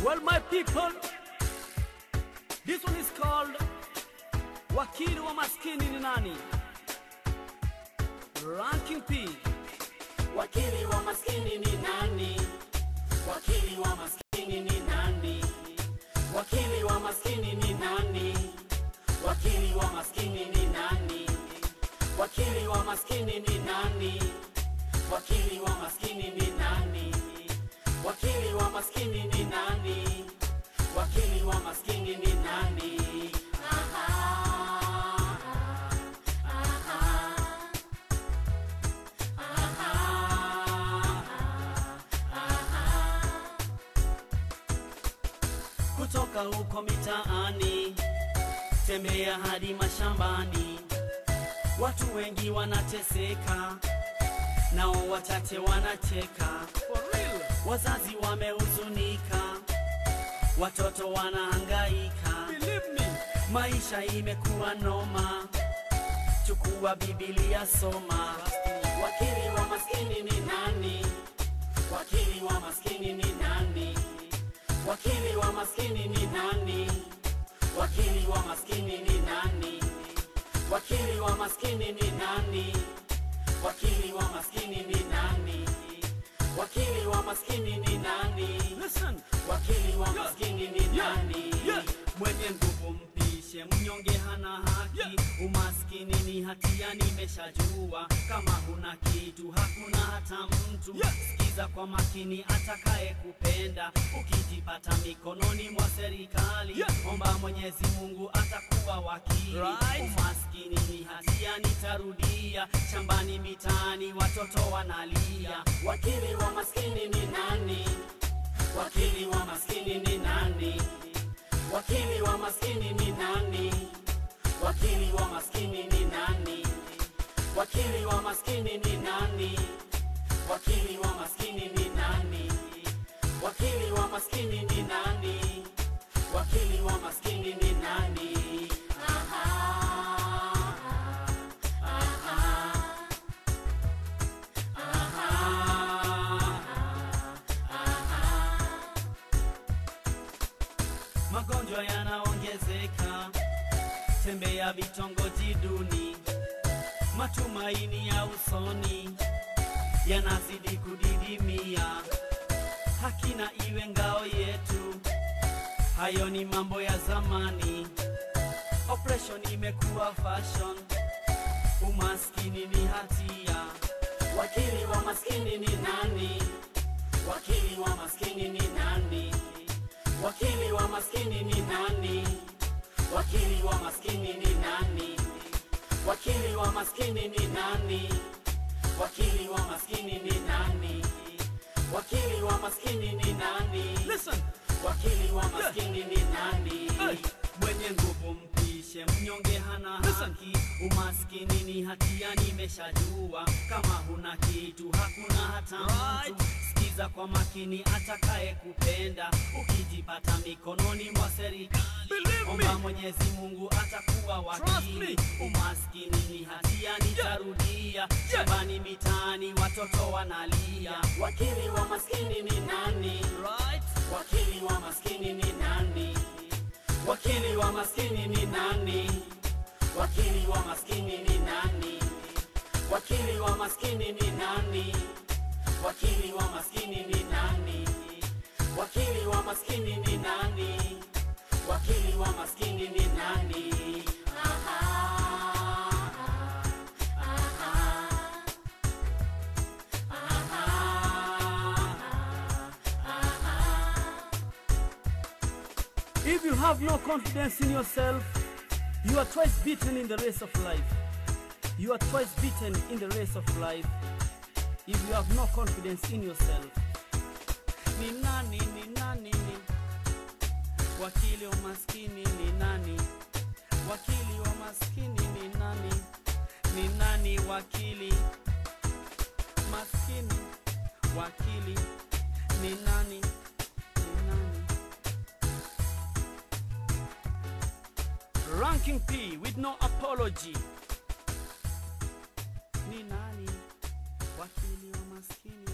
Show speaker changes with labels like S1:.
S1: Well, my people, this one is called Wakili wa Maskini ni Nani? Ranking P.
S2: Wakili wa maskini ni nani? Wakili wa maskini ni nani? Wakili wa maskini ni nani? Wakili wa maskini ni nani? Wakili wa maskini ni nani? Wakili wa maskini ni nani? Wakili wa maskini ni nani? Wakili wa maskini ni nani?
S1: Kutoka huko mitaani, tembea hadi mashambani. Watu wengi wanateseka, nao wachache wanacheka. Wazazi wamehuzunika, watoto wanahangaika. Maisha imekuwa noma, chukua Biblia soma.
S2: Wakili wa maskini ni nani? Wakili wa maskini ni nani? Wakili wa maskini ni nani? Wakili wa maskini ni nani? Wakili wa maskini ni nani? Wakili wa maskini ni nani? Wakili wa maskini ni nani?
S1: Listen.
S2: Wakili wa maskini ni nani?
S1: Mwenye nguvu mpishe, mnyonge hana haki. Umaskini ni hatia, nimeshajua. Kama huna kitu hakuna hata mtu. Sikiza kwa makini atakaye kupenda. Ukijipata mikononi mwa serikali, omba Mwenyezi Mungu atakuwa wakili. Umaskini ni hatia, nitarudia. Shambani mitaani watoto wanalia.
S2: Wakili wa maskini ni nani? Wakili wa maskini ni nani? Wakili wa maskini ni nani? Wakili wa maskini ni nani? Wakili wa maskini ni nani? Wakili wa maskini ni nani? Wakili wa maskini ni nani? Wakili wa maskini ni nani?
S1: Magonjwa yanaongezeka, tembea vitongoji duni. Matumaini ya usoni yanazidi kudidimia. Hakina iwe ngao yetu, hayo ni mambo ya zamani. Operation imekuwa fashion, umaskini ni hatia.
S2: Wakili wa maskini ni nani? Wakili wa maskini ni nani? Wakili wa maskini ni nani? Wakili wa maskini ni nani? Wakili wa maskini ni nani? Wakili wa maskini ni nani? Wakili wa maskini ni nani?
S1: Listen.
S2: Wakili wa maskini ni nani?
S1: Mwenye nguvu mpishe, mnyonge hana haki. Umaskini ni hatia, nimeshajua. Kama huna kitu hakuna hata mtu. Sikiza kwa makini atakaye kupenda. Ukijipata mikononi mwa serikali, omba Mwenyezi Mungu atakuwa wakili. Umaskini ni hatia, nitarudia. Shambani mitaani watoto wanalia.
S2: Wakili wa maskini ni nani? Wakili wa maskini ni nani? Wakili wa maskini ni nani? Wakili wa maskini ni nani? Wakili wa maskini ni nani? Wakili wa maskini ni nani? Wakili wa maskini ni nani? Wakili wa maskini ni nani?
S1: If you have no confidence in yourself, you are twice beaten in the race of life. You are twice beaten in the race of life if you have no confidence in yourself. Ni nani, ni nani, ni wakili wa maskini ni nani? Wakili wa maskini ni nani? Ni nani wakili maskini? Wakili ni nani? Ni nani? Ranking P with no apology. Ni nani wakili wa maskini?